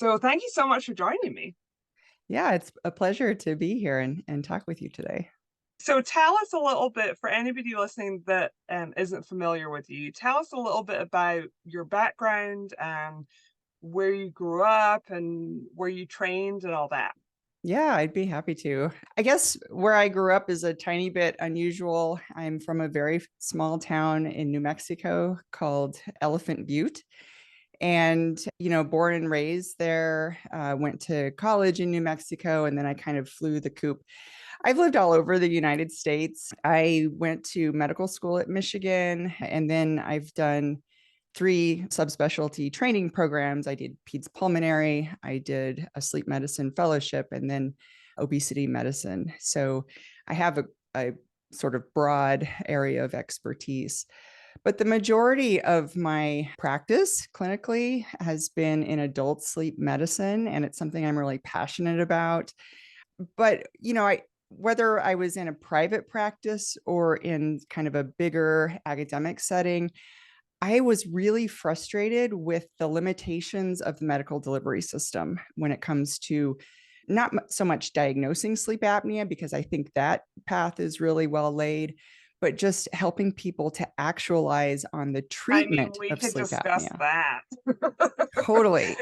So thank you so much for joining me. Yeah, it's a pleasure to be here and talk with you today. So tell us a little bit for anybody listening that isn't familiar with you. Tell us a little bit about your background and where you grew up and where you trained and all that. Yeah, I'd be happy to. I guess where I grew up is a tiny bit unusual. I'm from a very small town in New Mexico called Elephant Butte. And, born and raised there, went to college in New Mexico, and then I kind of flew the coop. I've lived all over the United States. I went to medical school at Michigan, and then I've done three subspecialty training programs. I did peds pulmonary, I did a sleep medicine fellowship, and then obesity medicine. So I have a sort of broad area of expertise. But the majority of my practice clinically has been in adult sleep medicine, and it's something I'm really passionate about. But, whether I was in a private practice or in kind of a bigger academic setting, I was really frustrated with the limitations of the medical delivery system when it comes to not so much diagnosing sleep apnea, because I think that path is really well laid, but just helping people to actualize on the I mean, treatment we of could sleep discuss apnea. that. Totally.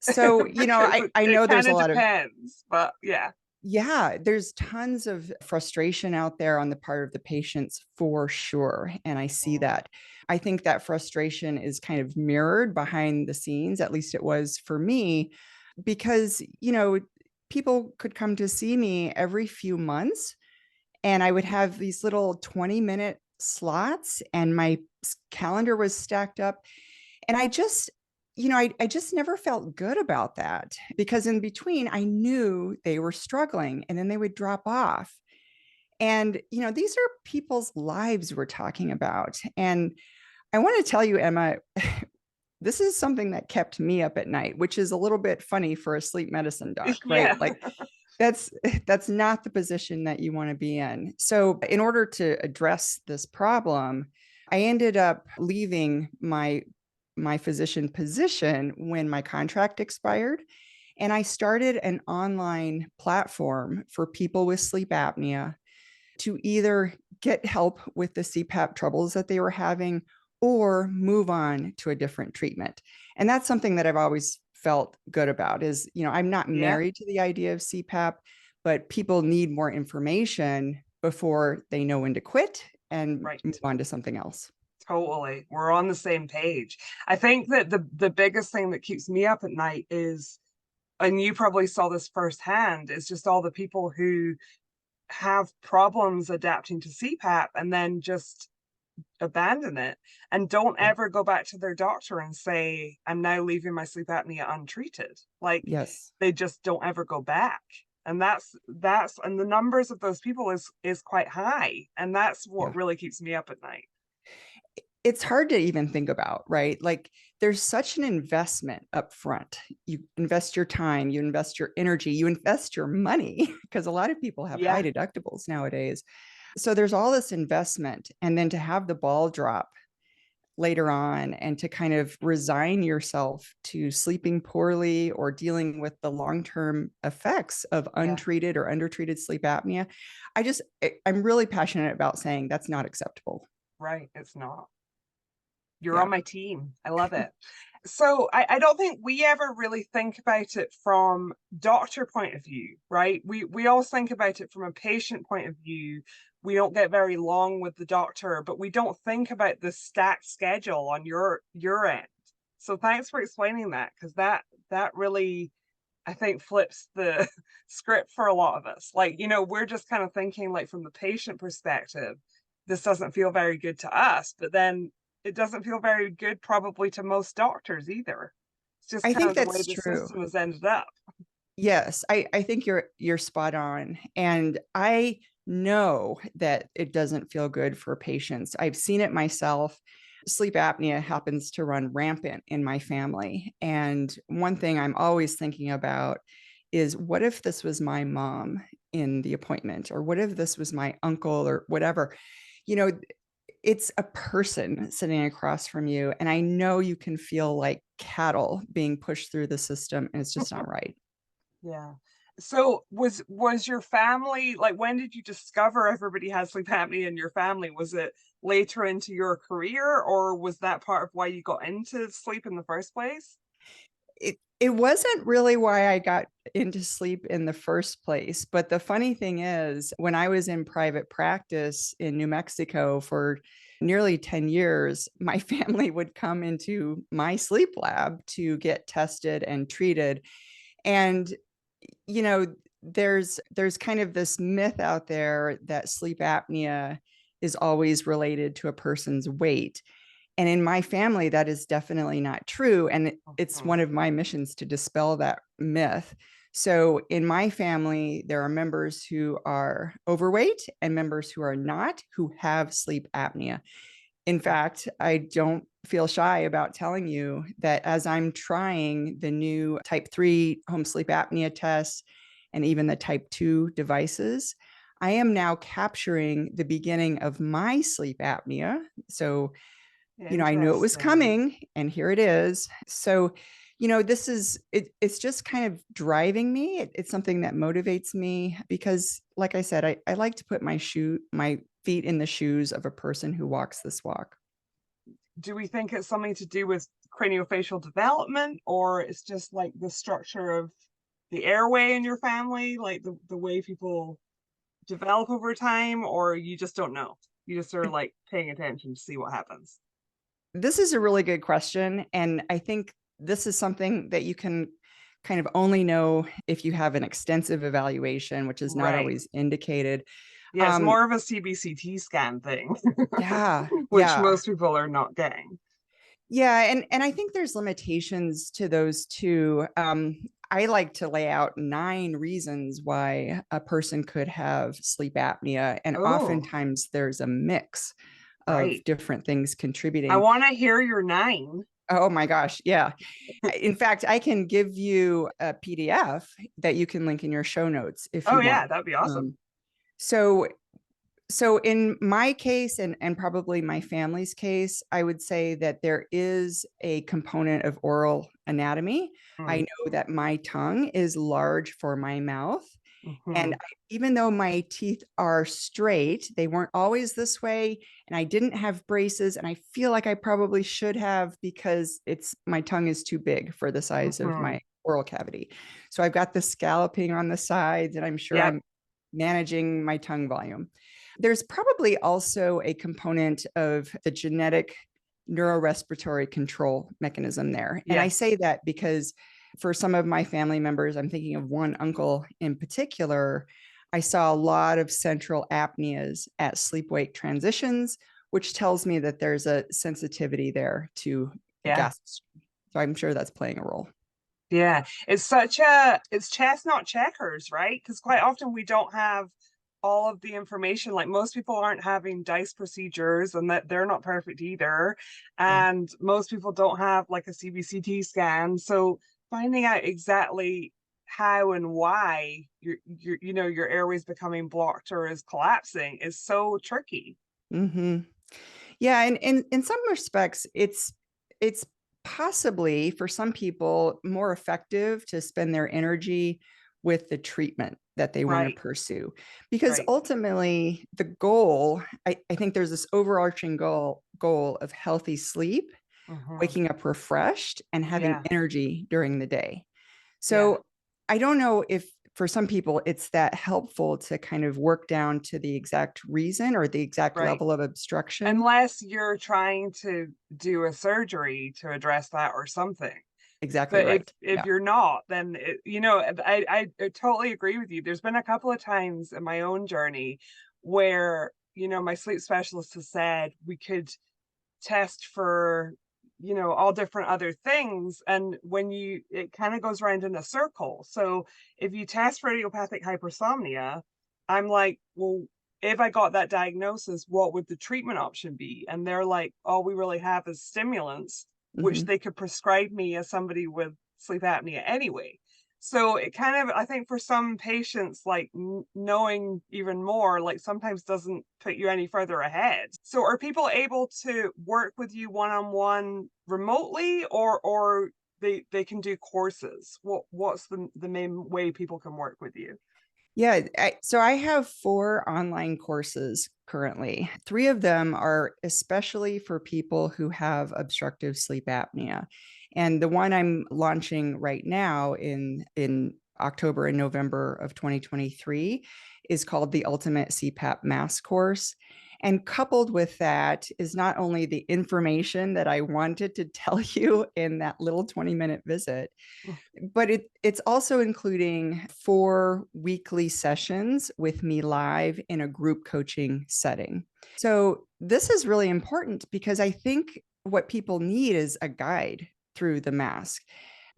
So, Because I it know there's kind a of lot of, depends, but yeah. yeah, there's tons of frustration out there on the part of the patients for sure. And I see Mm, that. I think that frustration is kind of mirrored behind the scenes, at least it was for me, because, people could come to see me every few months and I would have these little 20-minute slots and my calendar was stacked up. And I just never felt good about that because in between, I knew they were struggling and then they would drop off. And, these are people's lives we're talking about. And I want to tell you, Emma, this is something that kept me up at night, which is a little bit funny for a sleep medicine doc, right? Yeah. Like that's that's not the position that you want to be in. So, in order to address this problem, I ended up leaving my physician position when my contract expired, and I started an online platform for people with sleep apnea to either get help with the CPAP troubles that they were having or move on to a different treatment. And that's something that I've always felt good about is, I'm not Yeah. married to the idea of CPAP, but people need more information before they know when to quit and move Right. on to something else. Totally. We're on the same page. I think that the biggest thing that keeps me up at night is, and you probably saw this firsthand, is just all the people who have problems adapting to CPAP and then just abandon it and don't Yeah. ever go back to their doctor and say, I'm now leaving my sleep apnea untreated. Like Yes. they just don't ever go back. And that's and the numbers of those people is quite high. And that's what Yeah. really keeps me up at night. It's hard to even think about, right? Like there's such an investment up front. You invest your time, you invest your energy, you invest your money because a lot of people have high Yeah. deductibles nowadays. So there's all this investment. And then to have the ball drop later on and to kind of resign yourself to sleeping poorly or dealing with the long-term effects of Yeah. untreated or undertreated sleep apnea, I'm really passionate about saying that's not acceptable. Right. It's not. You're on Yeah. my team. I love it. So I don't think we ever really think about it from doctor point of view, right? We always think about it from a patient point of view. We don't get very long with the doctor, but we don't think about the stacked schedule on your end. So thanks for explaining that, because that really, I think, flips the script for a lot of us. Like, we're just kind of thinking like from the patient perspective, this doesn't feel very good to us, but then it doesn't feel very good probably to most doctors either. It's just I kind think of the way that's the true. system has ended up. Yes, I think you're spot on. And I know that it doesn't feel good for patients. I've seen it myself. Sleep apnea happens to run rampant in my family. And one thing I'm always thinking about is what if this was my mom in the appointment, or what if this was my uncle or whatever? You know, it's a person sitting across from you. And I know you can feel like cattle being pushed through the system, and it's just not right. Yeah. So was your family like, when did you discover everybody has sleep apnea in your family? Was it later into your career, or was that part of why you got into sleep in the first place? It wasn't really why I got into sleep in the first place. But the funny thing is, when I was in private practice in New Mexico for nearly 10 years, my family would come into my sleep lab to get tested and treated. And, you know, there's kind of this myth out there that sleep apnea is always related to a person's weight. And in my family, that is definitely not true. And it's Mhm. one of my missions to dispel that myth. So in my family, there are members who are overweight and members who are not, who have sleep apnea. In fact, I don't feel shy about telling you that as I'm trying the new type 3 home sleep apnea test and even the type 2 devices, I am now capturing the beginning of my sleep apnea. So I knew it was Interesting. coming and here it is. So, this is it's just kind of driving me. It's something that motivates me because, like I said, I like to put my feet in the shoes of a person who walks this walk. Do we think it's something to do with craniofacial development, or it's just like the structure of the airway in your family, like the way people develop over time, or you just don't know? You just are like paying attention to see what happens. This is a really good question. And I think this is something that you can kind of only know if you have an extensive evaluation, which is not Right. always indicated. Yeah, it's Um, more of a CBCT scan thing, yeah, which yeah. most people are not getting. Yeah, and I think there's limitations to those too. I like to lay out 9 reasons why a person could have sleep apnea, and Oh, oftentimes there's a mix of right. different things I contributing. want to hear your 9. Oh my gosh, yeah. In fact, I can give you a PDF that you can link in your show notes if Oh you want. yeah, that'd be awesome. Um, so so in my case and probably my family's case, I would say that there is a component of oral anatomy. I Mm, know that my tongue is large for my mouth. And mhm, even though my teeth are straight, they weren't always this way. And I didn't have braces. And I feel like I probably should have because my tongue is too big for the size of mhm. my oral cavity. So I've got the scalloping on the sides, and I'm sure Yep. I'm managing my tongue volume. There's probably also a component of the genetic neurorespiratory control mechanism there. And I Yes. say that because for some of my family members, I'm thinking of one uncle in particular, I saw a lot of central apneas at sleep wake transitions, which tells me that there's a sensitivity there to a Yeah. gas. So I'm sure that's playing a role. Yeah. It's chess, not checkers, right? Because quite often we don't have all of the information. Like, most people aren't having DICE procedures, and that they're not perfect either. Yeah. And most people don't have like a CBCT scan. So finding out exactly how and why your airways becoming blocked or is collapsing is so tricky. Mm-hmm. Yeah, and in some respects, it's possibly for some people more effective to spend their energy with the treatment that they want to Right. pursue. Because Right. ultimately the goal, I think there's this overarching goal of healthy sleep, Hmm. waking up refreshed, and having Yeah. energy during the day. Yeah. So I don't know if for some people it's that helpful to kind of work down to the exact reason or the exact Right. level of obstruction. Unless you're trying to do a surgery to address that or something. Exactly But if right. if Yeah. you're not, then I totally agree with you. There's been a couple of times in my own journey where, my sleep specialist has said we could test for, all different other things. And it kind of goes around in a circle. So if you test for idiopathic hypersomnia, I'm like, well, if I got that diagnosis, what would the treatment option be? And they're like, all we really have is stimulants, which Mhm. they could prescribe me as somebody with sleep apnea anyway. So it kind of, I think for some patients, like knowing even more, like sometimes doesn't put you any further ahead. So are people able to work with you one-on-one remotely, or they can do courses? What's the main way people can work with you? Yeah, so I have 4 online courses currently. 3 of them are especially for people who have obstructive sleep apnea. And the one I'm launching right now in October and November of 2023 is called the Ultimate CPAP Mask Course. And coupled with that is not only the information that I wanted to tell you in that little 20-minute visit, but it's also including 4 weekly sessions with me live in a group coaching setting. So this is really important because I think what people need is a guide through the mask.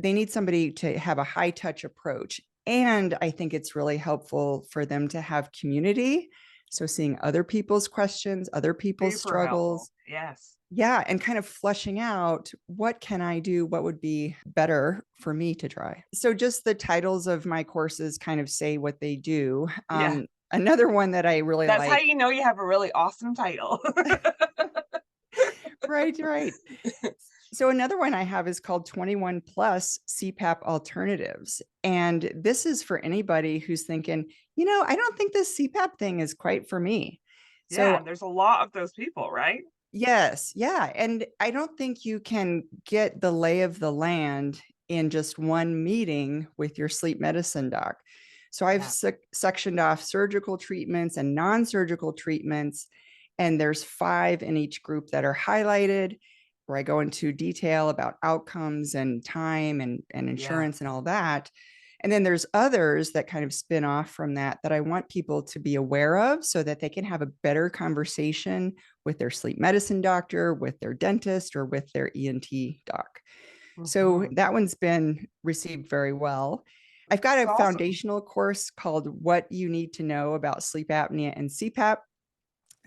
They need somebody to have a high touch approach. And I think it's really helpful for them to have community. So seeing other people's questions, other people's Super helpful. struggles, Yes. yeah, and kind of fleshing out what can I do? What would be better for me to try? So just the titles of my courses kind of say what they do. Yeah. Another one that I really That's how like, you know you have a really awesome title. right, right. So another one I have is called 21 plus CPAP alternatives. And this is for anybody who's thinking, I don't think this CPAP thing is quite for me. Yeah, So and there's a lot of those people, right? yes, yeah, and I don't think you can get the lay of the land in just one meeting with your sleep medicine doc. So I've Yeah. sectioned off surgical treatments and non-surgical treatments, and there's 5 in each group that are highlighted, where I go into detail about outcomes and time and Yeah. insurance and all that. And then there's others that kind of spin off from that I want people to be aware of so that they can have a better conversation with their sleep medicine doctor, with their dentist, or with their ENT doc. So Mhm. that one's been received very well. I've got It's a awesome. foundational course called What You Need to Know About Sleep Apnea and CPAP.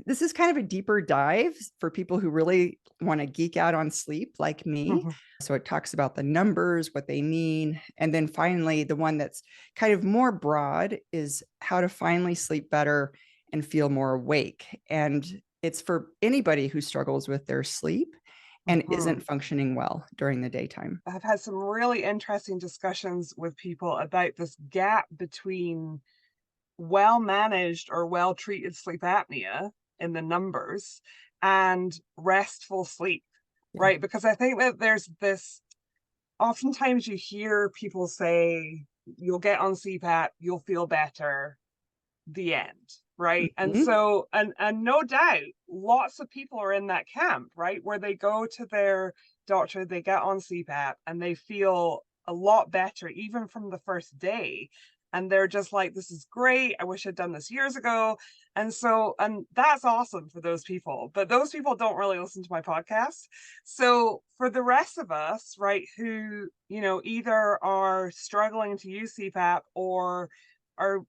This is kind of a deeper dive for people who really want to geek out on sleep like me. Mhm. So it talks about the numbers, what they mean. And then finally, the one that's kind of more broad is how to finally sleep better and feel more awake. And it's for anybody who struggles with their sleep and Mhm. isn't functioning well during the daytime. I've had some really interesting discussions with people about this gap between well managed or well treated sleep apnea in the numbers and restful sleep, Yeah. right? Because I think that there's this, oftentimes you hear people say, you'll get on CPAP, you'll feel better, the end, right? And Mhm. so, and no doubt lots of people are in that camp, right, where they go to their doctor, they get on CPAP and they feel a lot better even from the first day, and they're just like, this is great, I wish I'd done this years ago. And so, and that's awesome for those people, but those people don't really listen to my podcast. So for the rest of us, right, who, either are struggling to use CPAP or are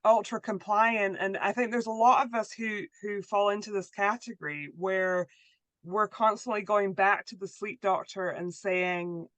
ultra compliant, and I think there's a lot of us who fall into this category where we're constantly going back to the sleep doctor and saying,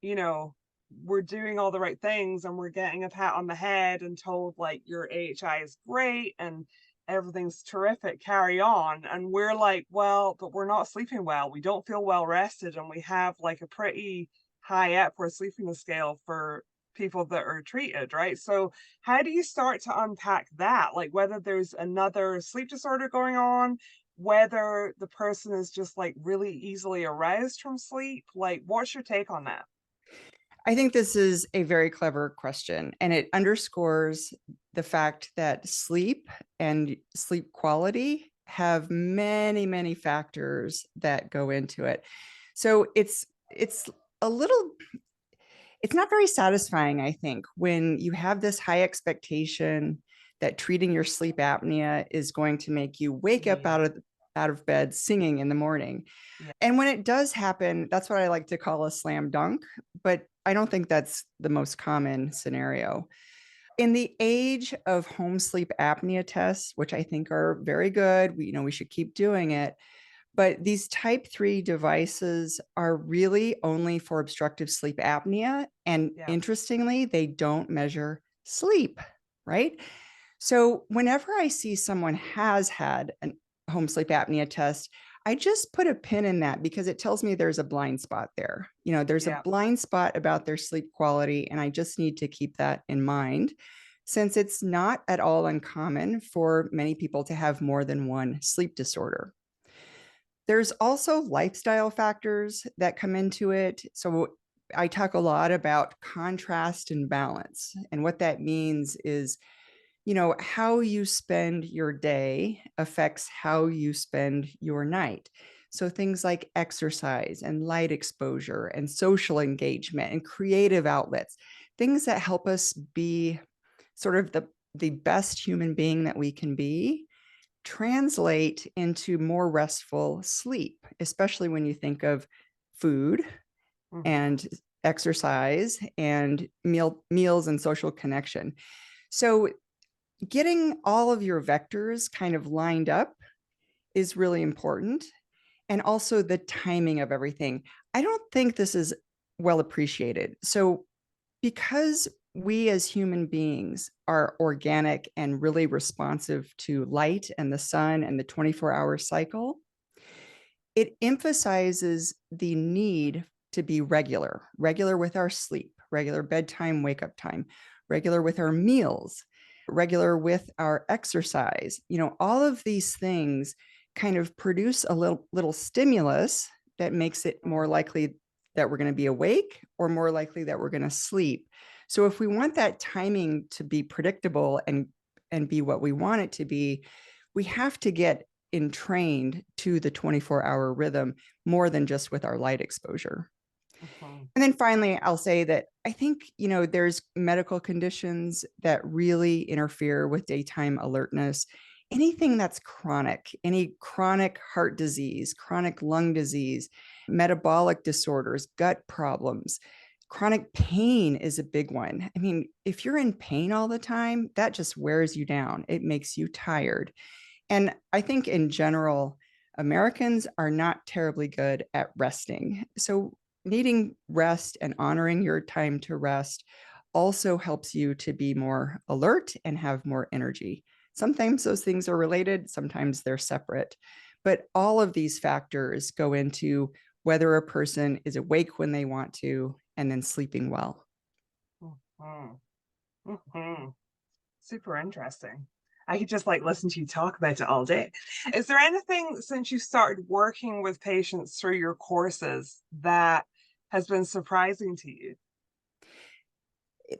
we're doing all the right things and we're getting a pat on the head and told like your AHI is great and everything's terrific, carry on. And we're like, well, but we're not sleeping well, we don't feel well rested, and we have like a pretty high Epworth sleepiness scale for people that are treated, right? So how do you start to unpack that, like whether there's another sleep disorder going on, whether the person is just like really easily aroused from sleep? Like, what's your take on that? I think this is a very clever question, and it underscores the fact that sleep and sleep quality have many, many factors that go into it. So it's a little it's not very satisfying, I think, when you have this high expectation that treating your sleep apnea is going to make you wake up Yeah, out of bed singing in the morning. yeah, And when it does happen, that's what I like to call a slam dunk, but I don't think that's the most common scenario. In the age of home sleep apnea tests, which I think are very good, we should keep doing it. But these type 3 devices are really only for obstructive sleep apnea. And Yeah. interestingly, they don't measure sleep, right? So whenever I see someone has had a home sleep apnea test, I just put a pin in that because it tells me there's a blind spot there. There's a Yeah. blind spot about their sleep quality, and I just need to keep that in mind since it's not at all uncommon for many people to have more than one sleep disorder. There's also lifestyle factors that come into it. So I talk a lot about contrast and balance. And what that means is, how you spend your day affects how you spend your night. So things like exercise and light exposure and social engagement and creative outlets, things that help us be sort of the best human being that we can be, translate into more restful sleep, especially when you think of food Hmm. and exercise and meals and social connection. So getting all of your vectors kind of lined up is really important. And also the timing of everything. I don't think this is well appreciated. So because we as human beings are organic and really responsive to light and the sun and the 24-hour cycle, it emphasizes the need to be regular with our sleep, regular bedtime, wake up time, regular with our meals, regular with our exercise. All of these things kind of produce a little stimulus that makes it more likely that we're going to be awake or more likely that we're going to sleep. So if we want that timing to be predictable and be what we want it to be, we have to get entrained to the 24-hour rhythm more than just with our light exposure. Hmm. And then finally, I'll say that I think, there's medical conditions that really interfere with daytime alertness. Anything that's chronic, any chronic heart disease, chronic lung disease, metabolic disorders, gut problems, chronic pain is a big one. I mean, if you're in pain all the time, that just wears you down. It makes you tired. And I think in general, Americans are not terribly good at resting. So needing rest and honoring your time to rest also helps you to be more alert and have more energy. Sometimes those things are related, sometimes they're separate. But all of these factors go into whether a person is awake when they want to and then sleeping well. Hmm. Hmm. Super interesting. I could just like listen to you talk about it all day. Is there anything since you started working with patients through your courses that has been surprising to you?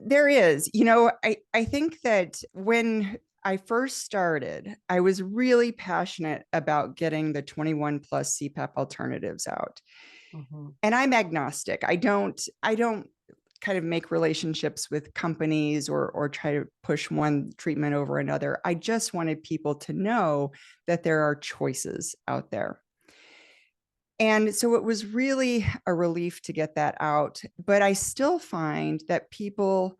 There is, I think that when I first started, I was really passionate about getting the 21 plus CPAP alternatives out. Hmm. And I'm agnostic. I don't kind of make relationships with companies or try to push one treatment over another. I just wanted people to know that there are choices out there. And so it was really a relief to get that out. But I still find that people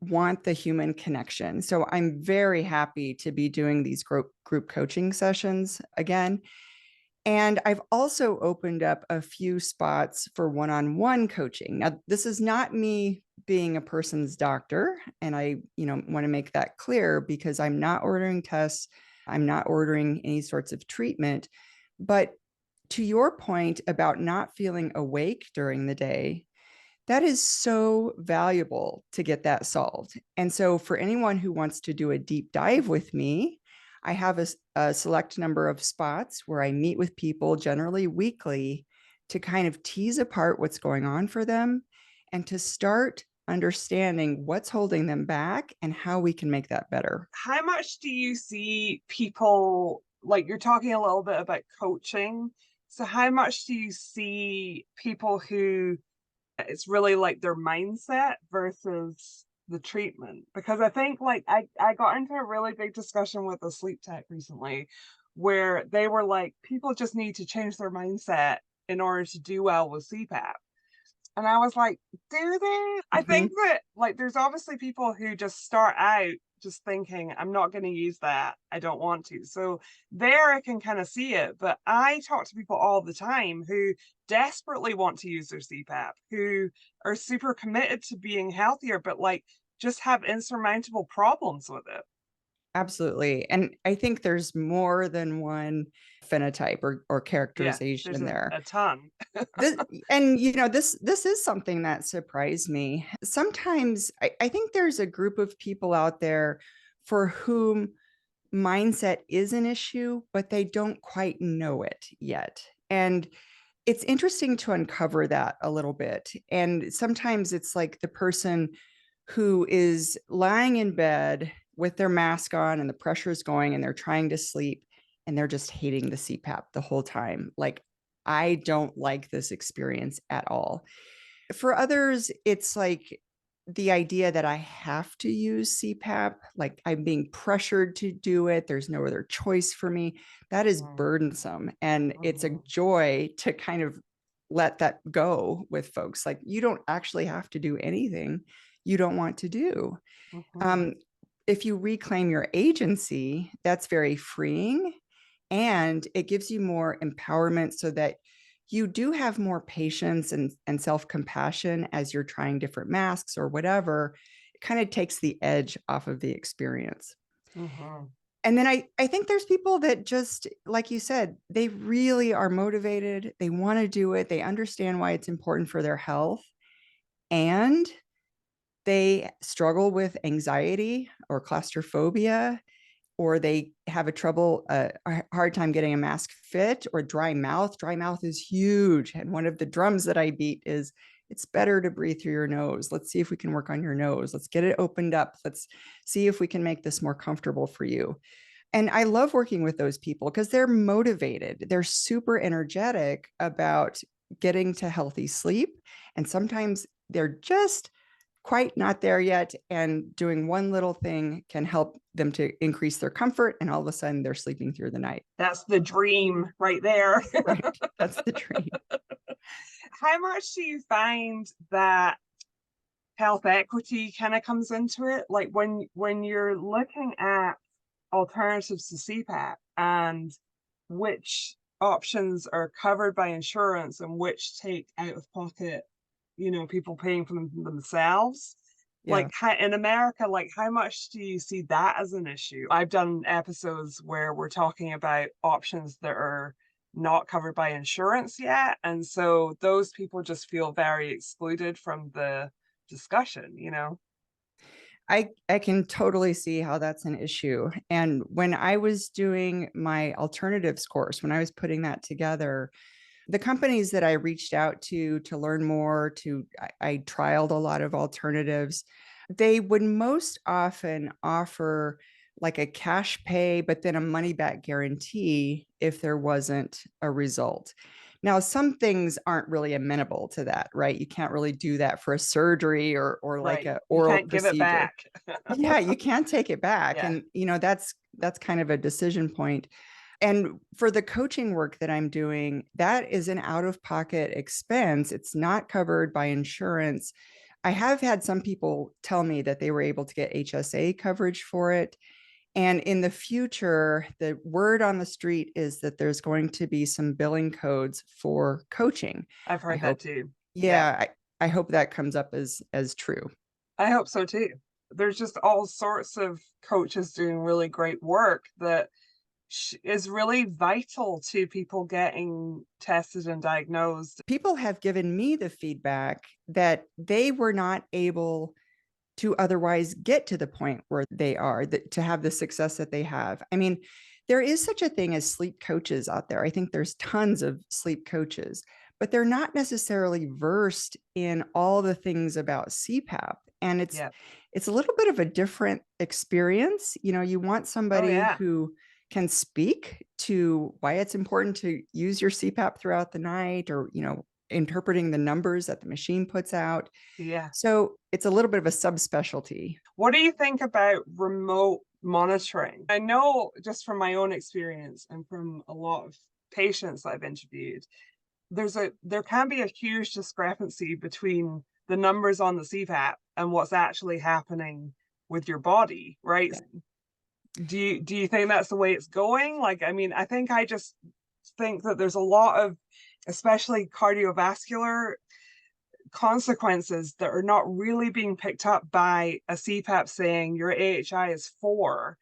want the human connection. So I'm very happy to be doing these group coaching sessions again. And I've also opened up a few spots for one-on-one coaching. Now, this is not me being a person's doctor, and I, want to make that clear because I'm not ordering tests, I'm not ordering any sorts of treatment. But to your point about not feeling awake during the day, that is so valuable to get that solved. And so for anyone who wants to do a deep dive with me, I have a select number of spots where I meet with people generally weekly to kind of tease apart what's going on for them and to start understanding what's holding them back and how we can make that better. How much do you see people like you're talking a little bit about coaching? So how much do you see people who it's really like their mindset versus the treatment? Because I think like I got into a really big discussion with a sleep tech recently where they were like, people just need to change their mindset in order to do well with CPAP. And I was like, do they? I think Mhm. that like there's obviously people who just start out just thinking, I'm not going to use that. I don't want to. So there I can kind of see it. But I talk to people all the time who desperately want to use their CPAP, who are super committed to being healthier, but like just have insurmountable problems with it. Absolutely. And I think there's more than one phenotype or Yeah, there's characterization there. a ton. This, and this is something that surprised me. Sometimes I think there's a group of people out there for whom mindset is an issue, but they don't quite know it yet. And it's interesting to uncover that a little bit. And sometimes it's like the person who is lying in bed with their mask on and the pressure is going and they're trying to sleep and they're just hating the CPAP the whole time. Like, I don't like this experience at all. For others, it's like the idea that I have to use CPAP, like I'm being pressured to do it. There's no other choice for me. That is Mm, burdensome. And it's a mhm, joy to kind of let that go with folks. Like, you don't actually have to do anything you don't want to do. mhm, Um, if you reclaim your agency, that's very freeing and it gives you more empowerment so that you do have more patience and self-compassion as you're trying different masks or whatever. It kind of takes the edge off of the experience. mhm. And then I think there's people that just, like you said, they really are motivated. They want to do it. They understand why it's important for their health. And they struggle with anxiety or claustrophobia, or they have a hard time getting a mask fit, or dry mouth. Dry mouth is huge. And one of the drums that I beat is it's better to breathe through your nose. Let's see if we can work on your nose. Let's get it opened up. Let's see if we can make this more comfortable for you. And I love working with those people because they're motivated. They're super energetic about getting to healthy sleep. And sometimes they're just quite not there yet. And doing one little thing can help them to increase their comfort. And all of a sudden they're sleeping through the night. That's the dream right there. Right. That's the dream. How much do you find that health equity kind of comes into it? Like when you're looking at alternatives to CPAP and which options are covered by insurance and which take out of pocket, people paying for them themselves. Yeah. Like in America, like how much do you see that as an issue? I've done episodes where we're talking about options that are not covered by insurance yet. And so those people just feel very excluded from the discussion. I can totally see how that's an issue. And when I was doing my alternatives course, when I was putting that together, the companies that I reached out to learn more, I trialed a lot of alternatives. They would most often offer like a cash pay, but then a money back guarantee if there wasn't a result. Now, some things aren't really amenable to that, right? You can't really do that for a surgery or like Right. a You oral can't give it procedure. back. Yeah, you can't take it back. Yeah. And that's kind of a decision point. And for the coaching work that I'm doing, that is an out-of-pocket expense. It's not covered by insurance. I have had some people tell me that they were able to get HSA coverage for it. And in the future, the word on the street is that there's going to be some billing codes for coaching. I've I heard that hope, too. Yeah. yeah, I hope that comes up as true. I hope so too. There's just all sorts of coaches doing really great work that is really vital to people getting tested and diagnosed. People have given me the feedback that they were not able to otherwise get to the point where they are, to have the success that they have. I mean, there is such a thing as sleep coaches out there. I think there's tons of sleep coaches, but they're not necessarily versed in all the things about CPAP. And Yeah. it's a little bit of a different experience. You want Oh somebody yeah. who can speak to why it's important to use your CPAP throughout the night, or interpreting the numbers that the machine puts out. Yeah. So it's a little bit of a subspecialty. What do you think about remote monitoring? I know just from my own experience and from a lot of patients I've interviewed, there can be a huge discrepancy between the numbers on the CPAP and what's actually happening with your body, right? Yeah. Do you think that's the way it's going? Like, I mean, I just think that there's a lot of, especially cardiovascular consequences that are not really being picked up by a CPAP saying your AHI is 4.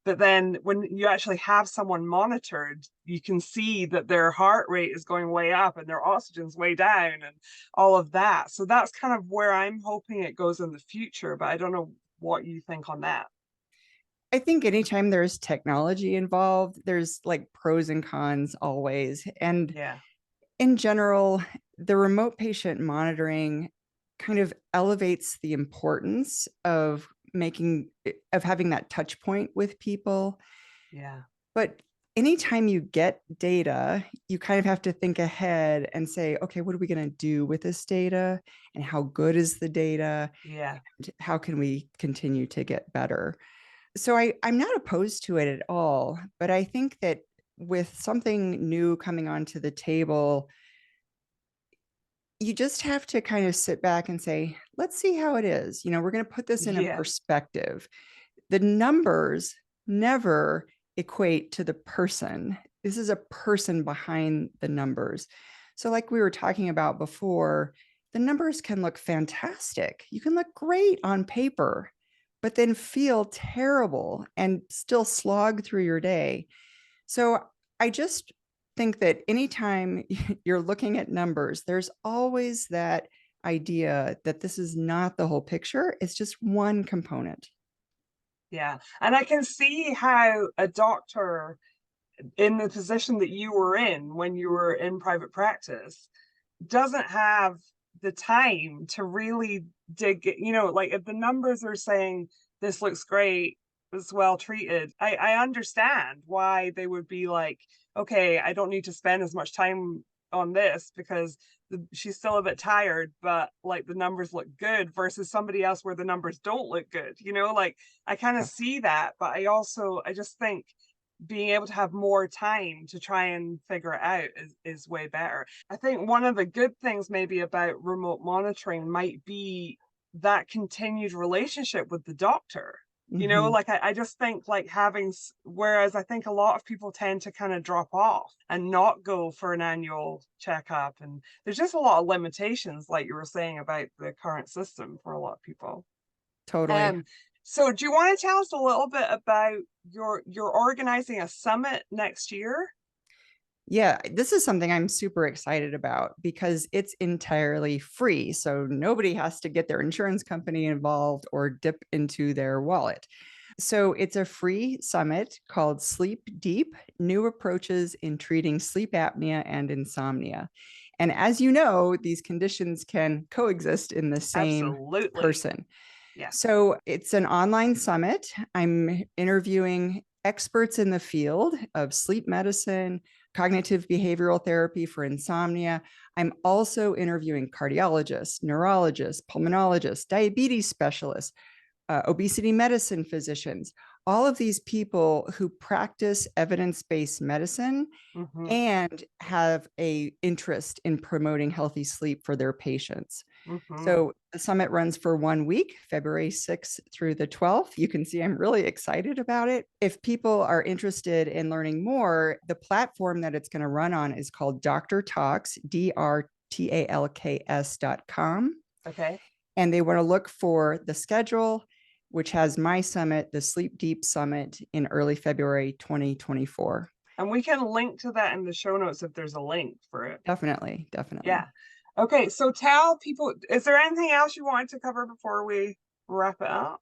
But then when you actually have someone monitored, you can see that their heart rate is going way up and their oxygen's way down and all of that. So that's kind of where I'm hoping it goes in the future, but I don't know what you think on that. I think anytime there's technology involved, there's like pros and cons always. And Yeah. in general, the remote patient monitoring kind of elevates the importance of having that touch point with people. Yeah. But anytime you get data, you kind of have to think ahead and say, okay, what are we going to do with this data? And how good is the data? Yeah. And how can we continue to get better? So I'm not opposed to it at all, but I think that with something new coming onto the table, you just have to kind of sit back and say, let's see how it is. We're going to put this in a Yeah. perspective. The numbers never equate to the person. This is a person behind the numbers. So, like we were talking about before, the numbers can look fantastic. You can look great on paper, but then feel terrible and still slog through your day. So, I just think that anytime you're looking at numbers, there's always that idea that this is not the whole picture, it's just one component. Yeah. And I can see how a doctor in the position that you were in when you were in private practice doesn't have the time to really dig, like if the numbers are saying this looks great, it's well treated, I understand why they would be like, okay, I don't need to spend as much time on this because she's still a bit tired, but like the numbers look good versus somebody else where the numbers don't look good, like I kind of Yeah, see that, but I just think being able to have more time to try and figure it out is way better. I think one of the good things maybe about remote monitoring might be that continued relationship with the doctor. mhm, Like I just think like whereas I think a lot of people tend to kind of drop off and not go for an annual checkup. And there's just a lot of limitations, like you were saying, about the current system for a lot of people. totally. Um, so do you want to tell us a little bit about you're organizing a summit next year? Yeah, this is something I'm super excited about because it's entirely free. So nobody has to get their insurance company involved or dip into their wallet. So it's a free summit called Sleep Deep: New Approaches in Treating Sleep Apnea and Insomnia. And as you know, these conditions can coexist in the same Absolutely. person. Yeah. So it's an online summit. I'm interviewing experts in the field of sleep medicine, cognitive behavioral therapy for insomnia. I'm also interviewing cardiologists, neurologists, pulmonologists, diabetes specialists, obesity medicine physicians, all of these people who practice evidence-based medicine Mm-hmm. and have a interest in promoting healthy sleep for their patients. Mm-hmm. So the summit runs for 1 week, February 6th through the 12th. You can see I'm really excited about it. If people are interested in learning more, the platform that it's going to run on is called Dr. Talks, DRTALKS.com. Okay. And they want to look for the schedule, which has my summit, the Sleep Deep Summit, in early February 2024. And we can link to that in the show notes if there's a link for it. Definitely, Yeah. definitely. Okay, so tell people, is there anything else you wanted to cover before we wrap it up?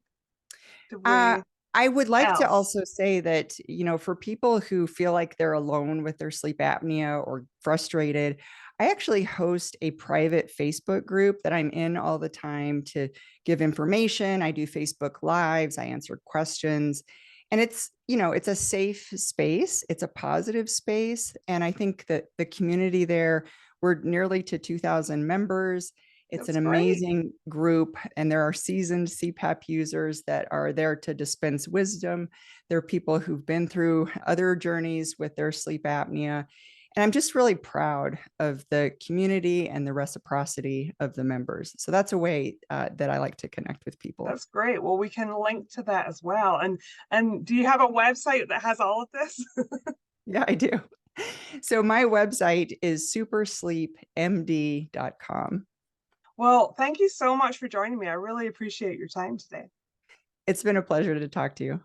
Did Uh, we I would like to else? also say that, for people who feel like they're alone with their sleep apnea or frustrated, I actually host a private Facebook group that I'm in all the time to give information. I do Facebook Lives, I answer questions, and it's a safe space, it's a positive space. And I think that the community there, we're nearly to 2,000 members. It's an That's great. amazing group, and there are seasoned CPAP users that are there to dispense wisdom. There are people who've been through other journeys with their sleep apnea. And I'm just really proud of the community and the reciprocity of the members. So that's a way that I like to connect with people. That's great. Well, we can link to that as well. And do you have a website that has all of this? Yeah, I do. So my website is supersleepmd.com. Well, thank you so much for joining me. I really appreciate your time today. It's been a pleasure to talk to you.